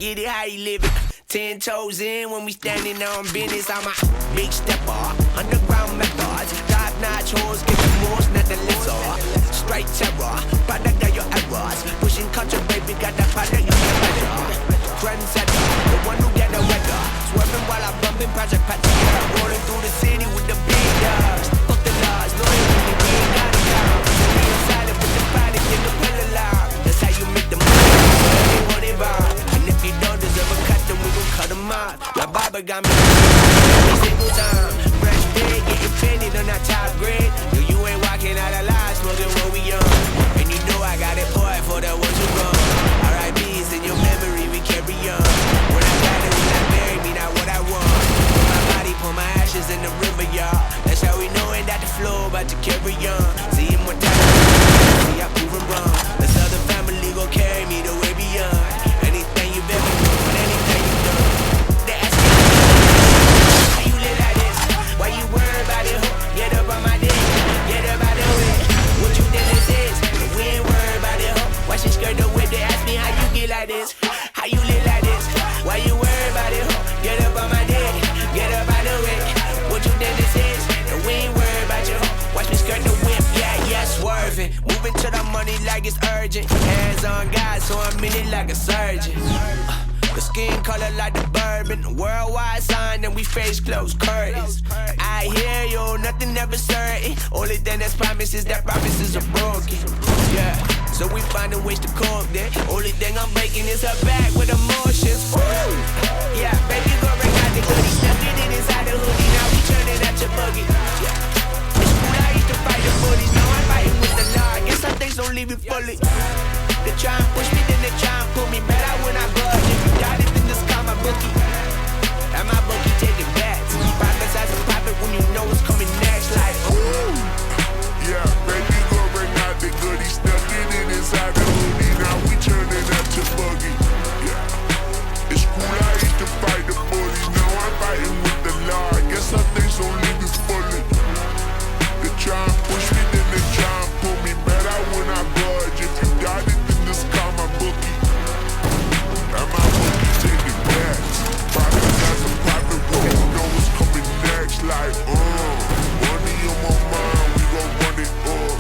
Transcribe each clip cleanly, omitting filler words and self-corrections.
get it how you live it. 10 toes in when we standing on business. I'm a big stepper, underground methods. Top-notch hoes, get the most, not the lesser. Straight terror, product of your errors. Pushing culture, baby, got that product of your measure. Trendsetter, the one who get the weather. Swerving while I'm bumping Project Patrick. Rolling through the city with the big dogs. Fuck the laws, no they really we ain't got it down. So we inside it with the body in the pillar loud. That's how you make the money, so what it about. And if you don't deserve a cut, then we gon' cut them out. My barber got me every single time. Fresh pig, getting penny, they're not top grade. No, you ain't walking out alive, smoking what we on. And you know I got it, boy, for the ones who gone. R.I.P.'s in your memory, we carry on. When I got it, when I bury me, not what I want. Put my body, put my ashes in the river, y'all. That's how we knowin' that the flow about to carry on. See immortality, see I prove it wrong. This other family gon' carry me the way beyond. Anything you've ever known, anything you've done. They ask me, how you live like this? Why you worry about it? Get up on my dick, get up out the way. What you think this is? But we ain't worried about it, ho. Why she skirt the whip? They ask me how you get like this? How you live like this? Why you worry about it, ho? Get up on my dick, get up out the way. What you think this is? But we ain't worried about you, ho. Watch me skirt the whip, yeah, swerving. Moving to the money like it's urgent. Hands on God, so I'm in it like a surgeon. The skin color like the bourbon. Worldwide sign and we face closed curtains. I hear you, nothing ever certain. Only thing that's promised is that promises are broken. Yeah, so we finding ways to cope there. Only thing I'm making is her back with emotions. Woo! Yeah, baby girl, bring out the goodies. Stuck it in inside the hoodie. Now we turning out your buggy. Yeah, it's cool, I used to fight the bullies. Now I'm fighting with the law. Guess some things don't leave you fully. They try and push me, then they try and pull me better when I budge. If you got it, then just call my bookie. And my bookie take it back. Pockets as a profit when you know what's coming next. Like, ooh. Yeah, baby, go bring out the goodies. Stuck it inside the hoodie. Now we turning up to buggy. Yeah, it's cool, I used to fight the bullies. Now I'm fighting with the law. I guess some things don't leave you fully. They try and push me, then they try and pull me better when I budge. If you got it, then just call my bookie. And my bookie take it back. Pockets as a profit when you know what's coming next. Like, money on my mind, we gon' run it up.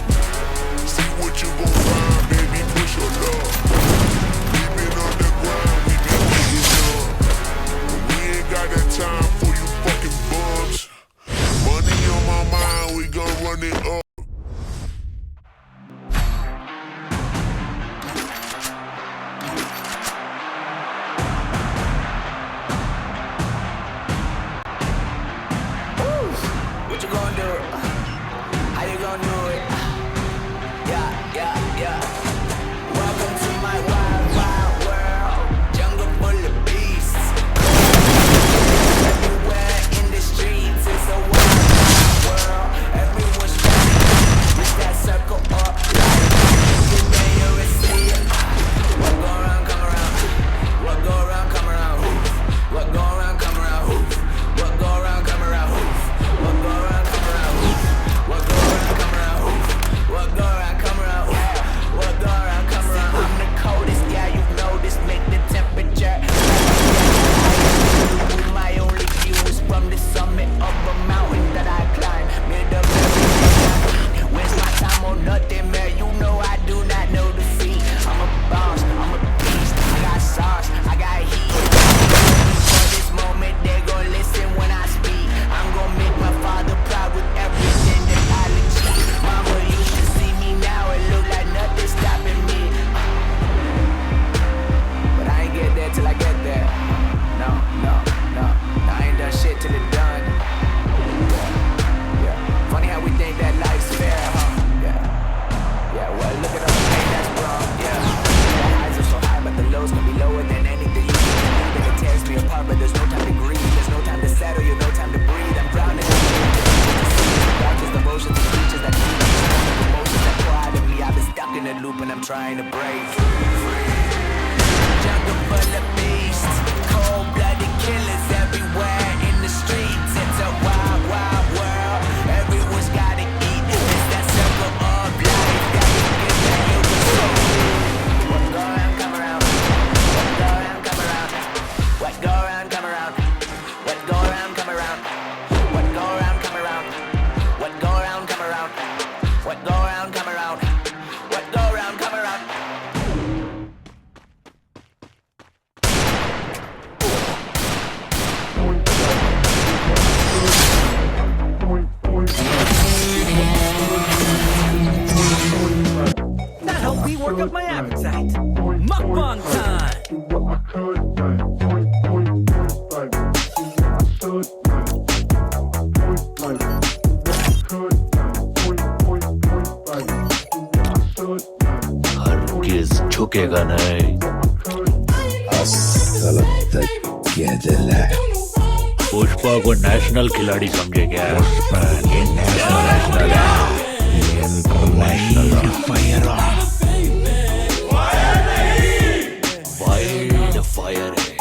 See what you gon' find, baby, push your luck. We been on the grind, we been getting up. But we ain't got that time for you fucking bums. Money on my mind, we gon' run it up. What you gonna do? How you gonna do it? Yeah. Welcome to my wild, wild world. Jungle full of beasts. Everywhere in the streets, it's a wild, wild world. Everyone's trying to that circle up. You may see it. What go around, come around. What go around, come around. What go around, come around. What go around, come around. What go around, come around. What go around, come around. What go around, come around. What go around, come around. I'm the coldest, yeah, you know this. Make the temperature. My only view is from the summit of a mountain that I climb. Mid of everything. Waste my time on nothing, man. You know I do not know defeat. I'm a boss, I'm a beast. I got sauce, I got heat. For this moment, they gon' listen when I speak. I'm gon' make my father proud with everything that I achieve. Mama used to see me now, it look like nothing stopping me. But I ain't get there till I get there. No, I ain't done shit till it's done. Yeah. Funny how we think that life's fair, huh? Yeah, well, look at all the pain that's wrong, yeah. The highs are so high, but the lows can be lower than anything you can do. That it tears me apart, but there's no time to grieve. There's no time to settle, you no time to breathe. I'm drowning in the darkest emotions and creatures that need me. Emotions that pour out of me. I've been stuck in a loop and I'm trying to break free. Jungle full of beasts, cold-blooded killers everywhere in the streets. It's a wild, wild world. Everyone's gotta eat. It's that circle of life that you give and you receive. What go around, come around. What go around, come around. रुकेगा नहीं। पुष्पा को national खिलाड़ी समझे क्या? Wild fire है।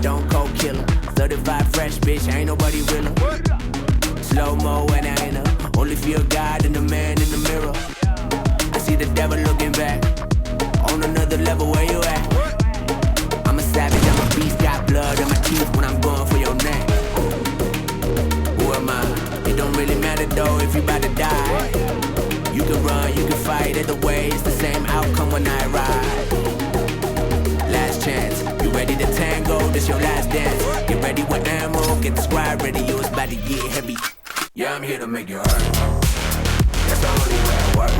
Stone cold killer, 35 fresh bitch, ain't nobody realer. Slow mo when I enter, only feel God and the man in the mirror. I see the devil looking back, on another level, where you at? I'm a savage, I'm a beast, got blood in my teeth when I'm going for your neck. Who am I? It don't really matter though if you about to die. You can run, you can fight, either way it's the same outcome when I ride. Last chance, you ready to tango, this your last dance. Get ready with ammo, get the squad ready, you was about to get heavy. Yeah, I'm here to make you hurt. That's the only way I work.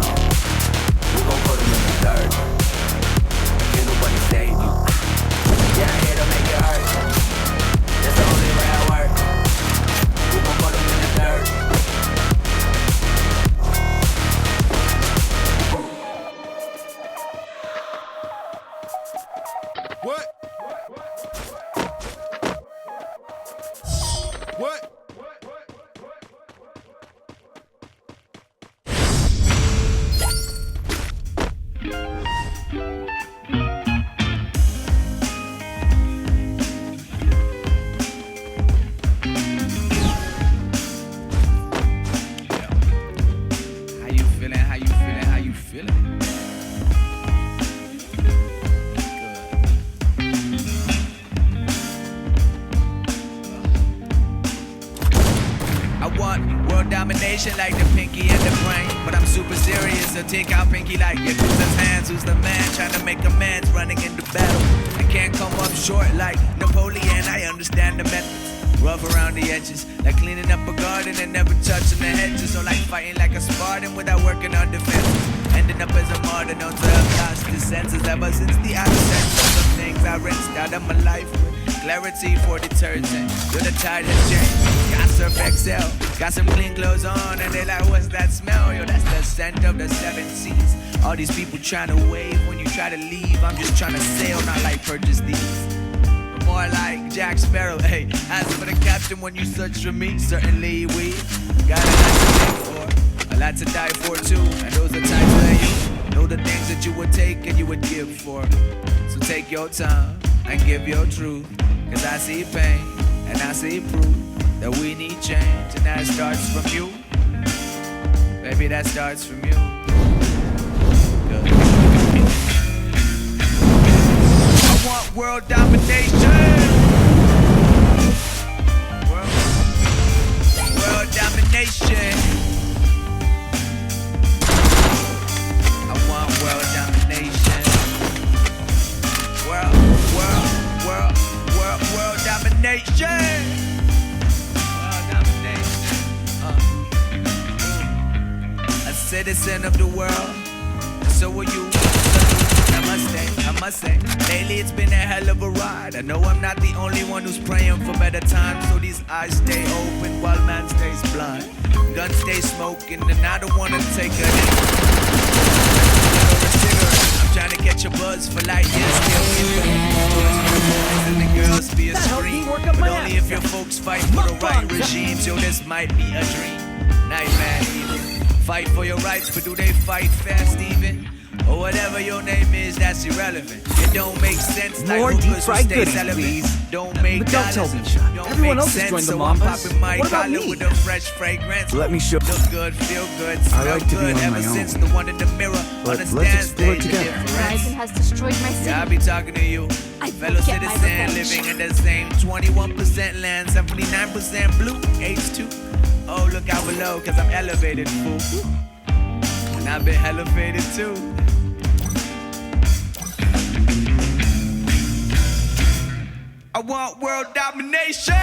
We gon' put them in the dirt. Can't nobody save you. Yeah, I'm here to make you hurt. That's the only way I work. We gon' put them in the dirt. What? What? How you feeling? How you feeling? How you feeling? I want world domination like the pinky and the brain, but I'm super serious, so take out pinky like Yakuza's hands. Who's the man trying to make amends, running into battle? I can't come up short like Napoleon, I understand the methods. Rough around the edges, like cleaning up a garden and never touching the hedges, or like fighting like a Spartan without working on defenses. Ending up as a martyr, known to have lost his senses ever since the adolescence. Some things I rinsed out of my life with clarity for detergent. You're the tide has changed. Got Surf XL, got some clean clothes on, and they like, what's that smell? Yo, that's the scent of the 7 seas. All these people trying to wave when you try to leave. I'm just trying to sail, not like purchase these. But more like Jack Sparrow, hey. Ask for the captain when you search for me. Certainly we got a lot to live for, a lot to die for too. And those are times where you know the things that you would take and you would give for. So take your time and give your truth, cause I see pain And I see proof that we need change, and that starts from you. Baby, that starts from you. Good. I want world domination. World domination. I want world domination. World domination. World domination. A citizen of the world. So are you. I must say, lately it's been a hell of a ride. I know I'm not the only one who's praying for better times, so these eyes stay open while man stays blind. Gun stays smoking, and I don't wanna take a hit. I'm trying to catch a buzz for light years, still and the girls be a scream, but only if your folks fight for the right regimes. Yo, this might be a dream, nightmare even. Fight for your rights, but do they fight fast even? Or whatever your name is, that's irrelevant. It don't make sense. More like deep fried goodies, celibate. please. Don't make But don't tell dollars. me, Sean. Don't Everyone make else has sense, joined the so I'm Mambas. popping my What about collar me? with a fresh fragrance. Let me show. Look good, feel good, smell like to be good. on Ever my own. since the one in the mirror But let's understands explore the together. difference. Horizon has destroyed my city. Yeah, I be talking to you, I fellow get my citizen, revenge. living in the same 21% land, 79% blue, H2. Oh, look out below, cause I'm elevated, fool. And I've been elevated too. I want world domination.